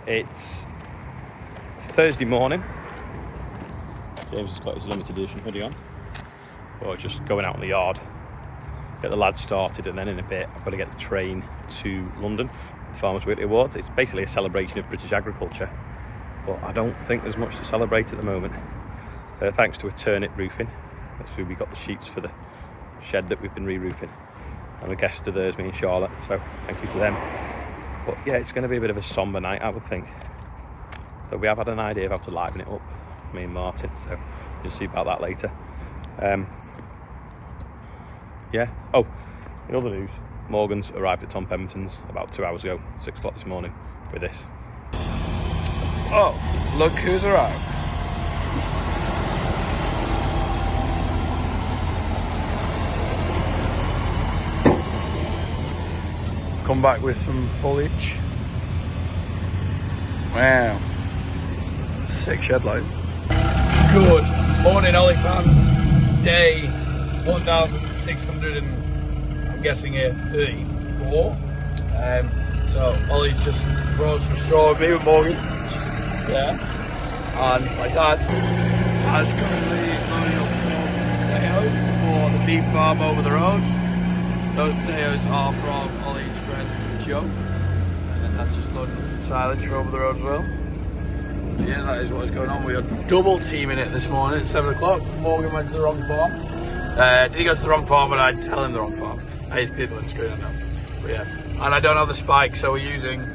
It's Thursday morning. James has got his limited edition hoodie on. We're just going out in the yard, get the lads started, and then in a bit I've got to get the train to London, the Farmers Weekly Awards. It's basically a celebration of British agriculture, but I don't think there's much to celebrate at the moment. Thanks to a Turnip Roofing. That's who we got the sheets for the shed that we've been re-roofing. I'm a guest of theirs, me and Charlotte, so thank you to them. But yeah, it's going to be a bit of a sombre night, I would think. So we have had an idea of how to liven it up, me and Martin, so you'll see about that later. Yeah. Oh, in other news, Morgan's arrived at Tom Pemberton's about 2 hours ago, 6 o'clock this morning, with this. Oh, look who's arrived. Come back with some foliage. Wow. Sick shed light. Good morning, Ollie fans. Day 1,600 and I'm guessing here 34. So Ollie's just brought some straw with me with Morgan. Yeah. And my dad has currently loading up some potatoes for the beef farm over the road. Those potatoes are from Ollie's friend Joe. And that's just loading up some silage for over the road as well. But yeah, that is what is going on. We are double teaming it this morning at 7 o'clock. Morgan went to the wrong farm. Did he go to the wrong farm? But I'd tell him the wrong farm. And his people are screwing it up. But yeah. And I don't have the spike, so we're using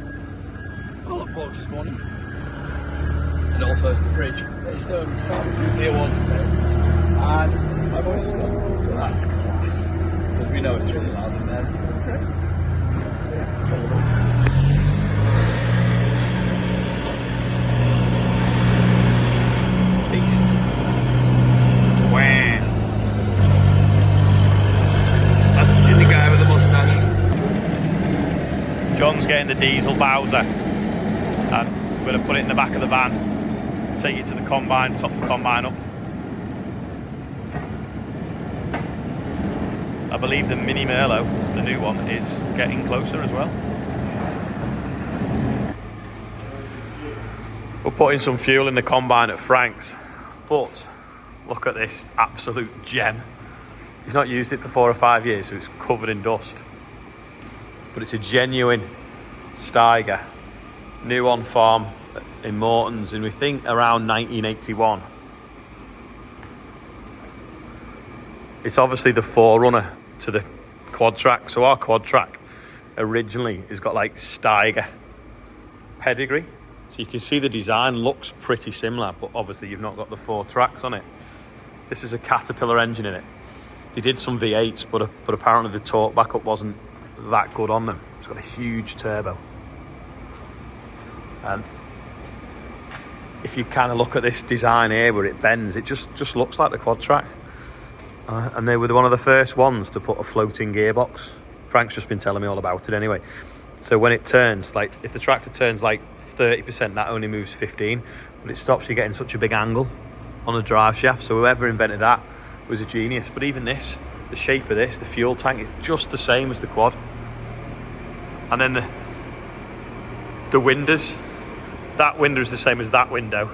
all forks this morning. And also it's the bridge. It's the Farmers Weekly Awards today. And my voice is gone, so that's class. Because we know it's really loud in there. It's going to be great. So yeah, got a little. John's getting the diesel Bowser and we're going to put it in the back of the van, take it to the combine, top the combine up. I believe the Mini Merlot, the new one, is getting closer as well. We're putting some fuel in the combine at Frank's, but look at this absolute gem. He's not used it for 4 or 5 years, so it's covered in dust. But it's a genuine STIGER, new on farm in Morton's, and we think around 1981. It's obviously the forerunner to the quad track. So our quad track originally has got like STIGER pedigree. So you can see the design looks pretty similar, but obviously you've not got the 4 tracks on it. This is a Caterpillar engine in it. They did some V8s, but apparently the torque backup wasn't that good on them. It's got a huge turbo, and if you kind of look at this design here where it bends, it just looks like the quad track. And they were one of the first ones to put a floating gearbox. Frank's just been telling me all about it anyway. So when it turns, like if the tractor turns like 30%, that only moves 15, but it stops you getting such a big angle on the drive shaft. So whoever invented that was a genius. But even this, the shape of this, the fuel tank, is just the same as the quad. And then the windows, that window is the same as that window.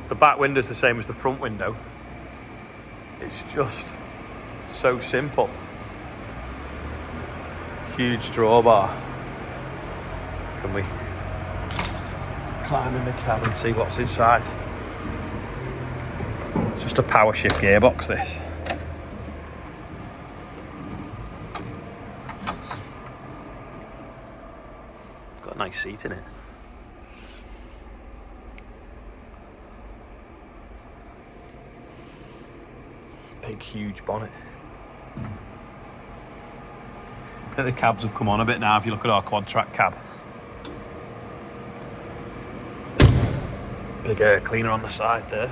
The back window is the same as the front window. It's just so simple. Huge drawbar. Can we climb in the cab and see what's inside? Just a power shift gearbox, this. Got a nice seat in it. Big, huge bonnet. I think the cabs have come on a bit now if you look at our quad track cab. Big air cleaner on the side there.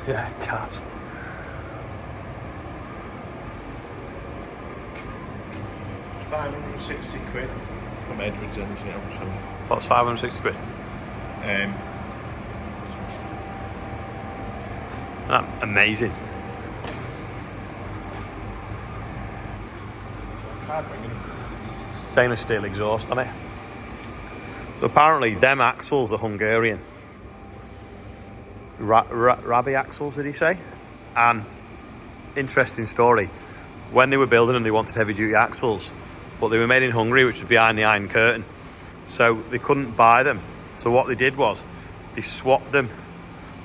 Yeah, cat. £560 from Edwards Engineering. What's 560 quid? Amazing. Stainless steel exhaust on it. So apparently them axles are Hungarian. Rabi axles, did he say? And interesting story, when they were building them they wanted heavy duty axles, but they were made in Hungary, which was behind the Iron Curtain, so they couldn't buy them. So what they did was they swapped them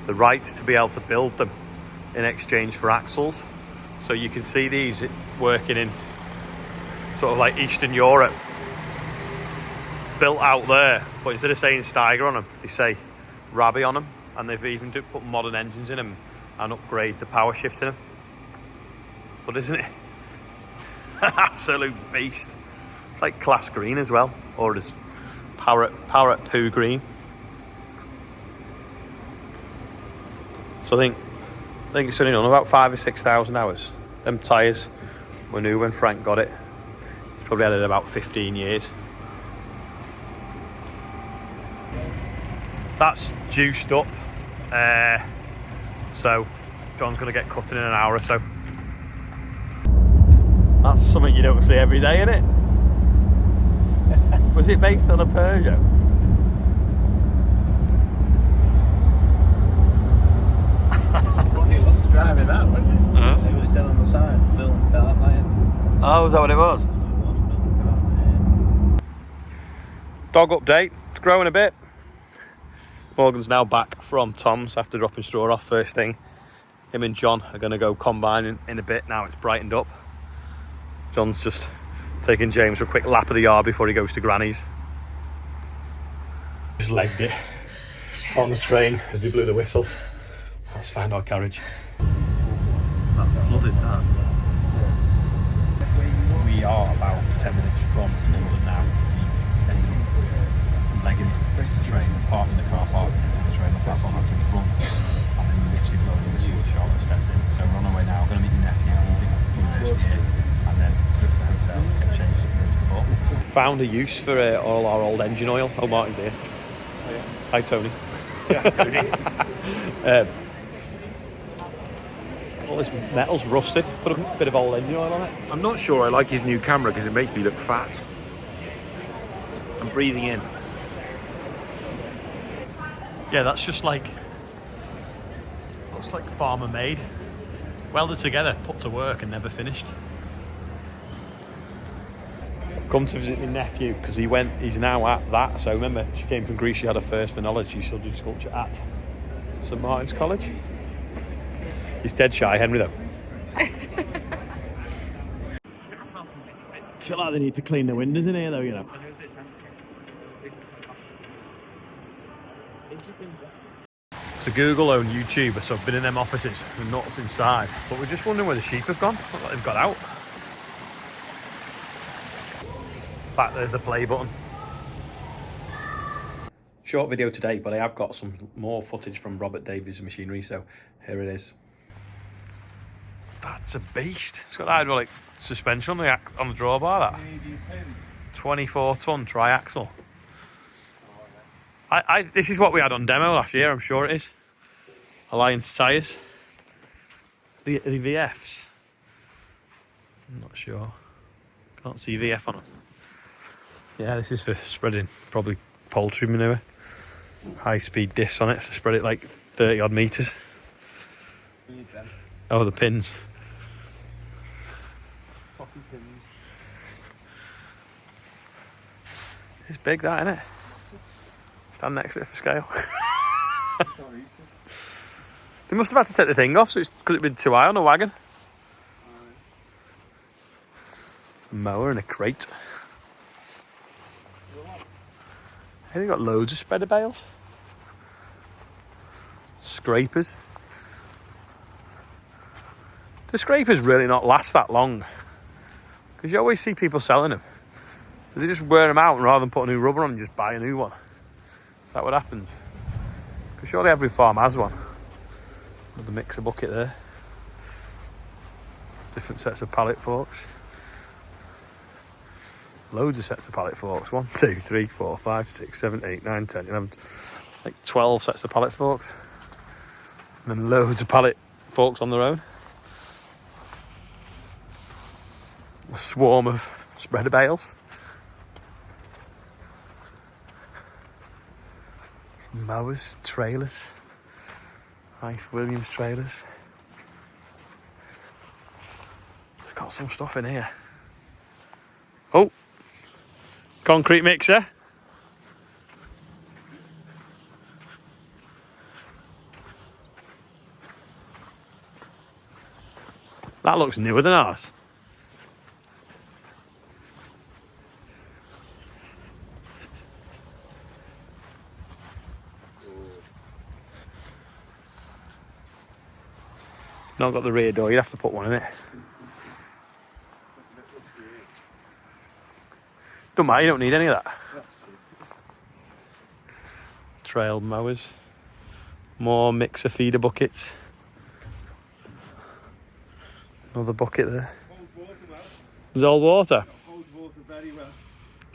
the rights to be able to build them in exchange for axles. So you can see these working in sort of like Eastern Europe, built out there, but instead of saying Stiger on them they say Rabi on them, and they've even put modern engines in them and upgrade the power shift in them. But isn't it an absolute beast? It's like class green as well, or as parrot poo green. So I think it's only done about 5,000 or 6,000 hours. Them tyres were new when Frank got it. It's probably had it about 15 years. That's juiced up. So John's going to get cutting in an hour or so. That's something you don't see every day, innit? Was it based on a Peugeot? It's funny looks driving that, wasn't it? It was down on the side, film car hire. Oh, is that what it was? Dog update, it's growing a bit. Morgan's now back from Tom's after dropping straw off first thing. Him and John are going to go combining in a bit now it's brightened up. John's just taking James for a quick lap of the yard before he goes to Granny's. Just legged it on the train as they blew the whistle. Let's find our carriage. That flooded that. We are about 10 minutes from London now. Legging the train, parking the car park, into the train, the platform after the front, and then literally blowing the whistle short and stepped in. So we're on our way now, going to meet your nephew, he's in university here, and then go to the hotel, get changed up, go to the pub. Found a use for all our old engine oil. Oh, Martin's here. Oh, yeah. Hi, Tony. Yeah, Tony. All this metal's rusted. Put a bit of old engine oil on it. I'm not sure I like his new camera because it makes me look fat. I'm breathing in. Yeah, that's just like, looks like farmer made. Welded together, put to work and never finished. I've come to visit my nephew because he's now at that. So remember, she came from Greece, she had a first for knowledge. She studied sculpture at St Martin's College. He's dead shy, Henry though. I feel like they need to clean the windows in here though, you know. It's a Google-owned YouTuber, so I've been in them offices and nuts inside. But we're just wondering where the sheep have gone. Look like they've got out. In fact, there's the play button. Short video today, but I have got some more footage from Robert Davies' machinery, so here it is. That's a beast. It's got hydraulic suspension on the drawbar, that. 24-ton tri-axle. This is what we had on demo last year, I'm sure it is. Alliance tyres. The VFs. I'm not sure. Can't see VF on them. Yeah, this is for spreading probably poultry manure. High speed discs on it, so spread it like 30 odd metres. Oh, the pins. Coffee pins. It's big, that, isn't it? Stand next to it for scale. They must have had to take the thing off, so could it have been too high on the wagon? A mower and a crate. Hey, they've got loads of spreader bales. Scrapers. The scrapers really not last that long, because you always see people selling them. So they just wear them out, and rather than put a new rubber on, and just buy a new one. Is that what happens? Because surely every farm has one. Another mixer bucket there. Different sets of pallet forks. Loads of sets of pallet forks. 1, 2, 3, 4, 5, 6, 7, 8, 9, 10, 11, like 12 sets of pallet forks. And then loads of pallet forks on their own. A swarm of Spreader bales. Mowers, trailers. Life Williams trailers. They've got some stuff in here. Oh, concrete mixer. That looks newer than ours. Not got the rear door, you'd have to put one in it. Don't matter, you don't need any of that. Trail mowers. More mixer feeder buckets. Another bucket there. Holds water well. There's all water. Holds water very well.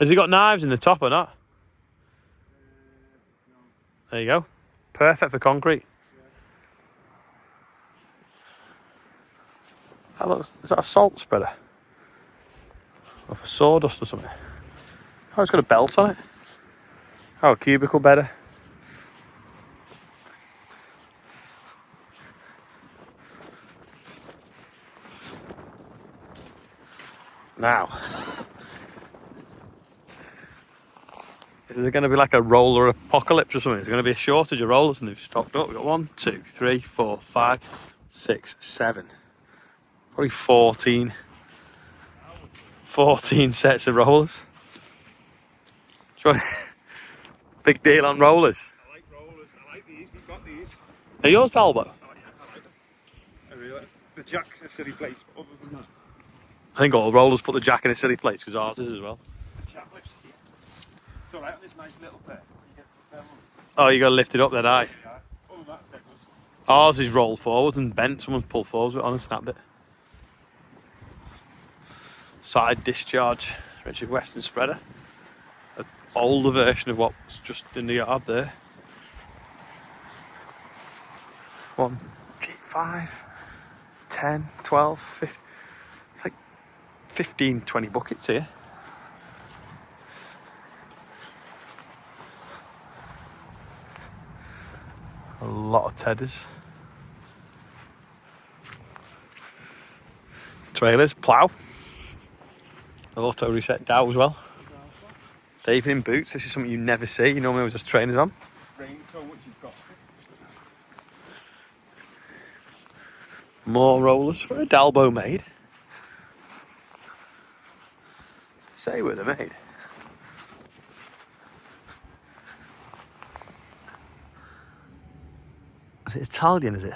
Has he got knives in the top or not? No. There you go. Perfect for concrete. That looks, is that a salt spreader? Or for sawdust or something? Oh, it's got a belt on it. Oh, a cubicle better. Now, is there going to be like a roller apocalypse or something? Is there going to be a shortage of rollers? And they've stocked up. We've got 1, 2, 3, 4, 5, 6, 7. Probably 14 sets of rollers. Big deal on rollers. I like rollers. I like these. We've got these. Are yours Talbot? Oh yeah, I like them. I really like the jack's a silly place, but other than that, I think all rollers put the jack in a silly place because ours is as well. the jack lifts here. It's alright on this nice little pair. You get to them. Oh, you got to lift it up then, aye. Yeah. Other than that, they're good. Ours is rolled forward and bent. Someone's pulled forwards with it on and snapped it. Side discharge Richard Weston spreader. An older version of what's just in the yard there. 1, 5, 10, 12, 15. It's like 15, 20 buckets here. A lot of tedders. Trailers, plough. Auto reset dow as well. Even in boots, this is something you never see. You normally just trainers on. Rain so much you've got. More rollers for a Dalbo made. Say where they're made. Is it Italian, is it?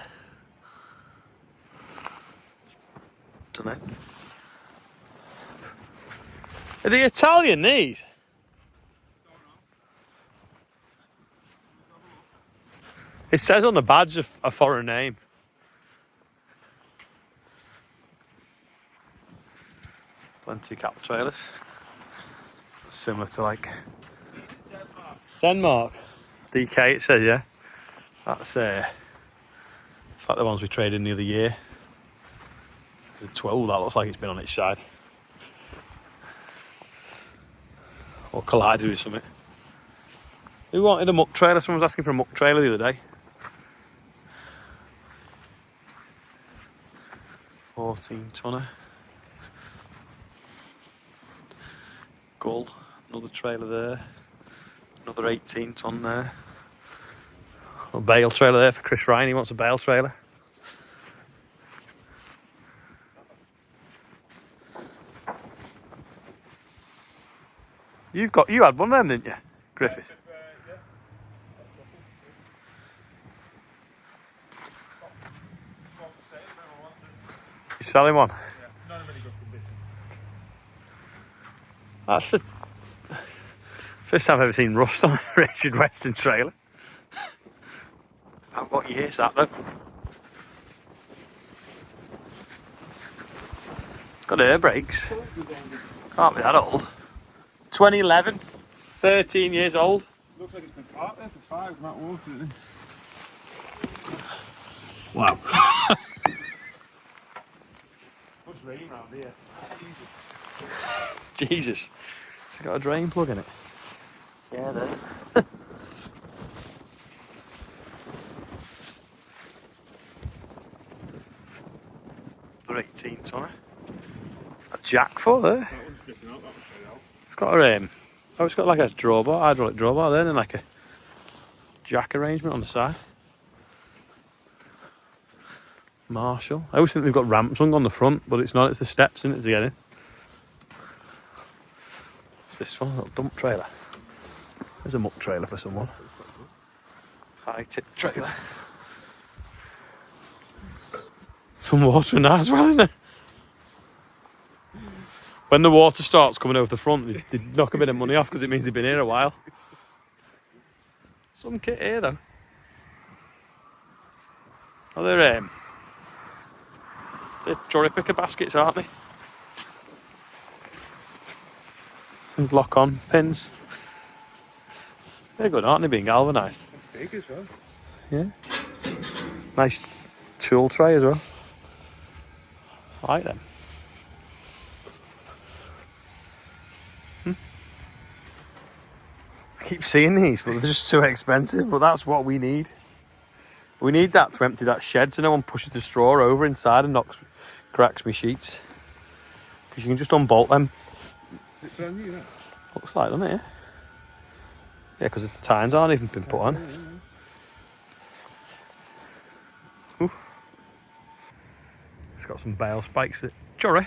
Don't know. Are they Italian, these? It says on the badge a foreign name. Plenty of cattle trailers. Similar to like Denmark. DK it says, yeah. That's it's like the ones we traded the other year. There's a 12 that looks like it's been on its side. Or collided with something. Who wanted a muck trailer? Someone was asking for a muck trailer the other day. 14 tonner. Gull, another trailer there. Another 18 ton there. A bale trailer there for Chris Ryan, he wants a bale trailer. You had one of them, didn't you, Griffith? You selling one? Yeah, not in very good condition. That's the first time I've ever seen rust on a Richard Weston trailer. What year is that though? It's got air brakes. Can't be that old. 2011, 13 years old. Looks like it's been parked there for 5, not water, isn't it? Wow. Much rain around here. Jesus. It's got a drain plug in it. Yeah, there. They're 18 tonner. It's got a jack for there. That one's stripping out, that one's straight out. It's got a oh, it's got like a drawbar, hydraulic drawbar there, and like a jack arrangement on the side. Marshall. I always think they've got ramps hung on the front, but it's not. It's the steps in it to get in. What's this one? A little dump trailer. There's a muck trailer for someone. High tip trailer. Some water in there as well, isn't there? When the water starts coming over the front, they knock a bit of money off because it means they've been here a while. Some kit here though. Oh, they're cherry picker baskets, aren't they? And lock on pins. They're good, aren't they, being galvanised? Big as well. Yeah. Nice tool tray as well. I like them. I keep seeing these, but they're just too expensive. But that's what we need. We need that to empty that shed so no one pushes the straw over inside and cracks me sheets. Because you can just unbolt them. It's brand new, that. Looks like them, yeah. Yeah, because the tines aren't even been put on. Ooh. It's got some bale spikes that... Cherry.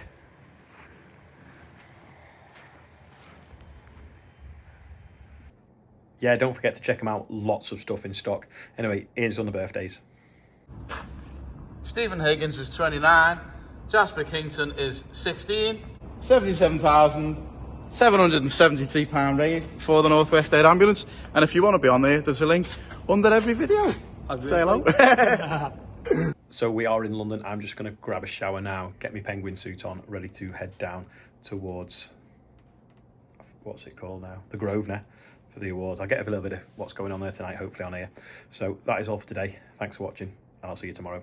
Yeah, don't forget to check them out. Lots of stuff in stock. Anyway, here's on the birthdays. Stephen Higgins is 29. Jasper Kingston is 16. £77,773 raised for the North West Air Ambulance. And if you want to be on there, there's a link under every video. Say hello. So we are in London. I'm just going to grab a shower now, get my penguin suit on, ready to head down towards, what's it called now? The Grosvenor for the awards. I'll get a little bit of what's going on there tonight, hopefully on here. So that is all for today. Thanks for watching, and I'll see you tomorrow.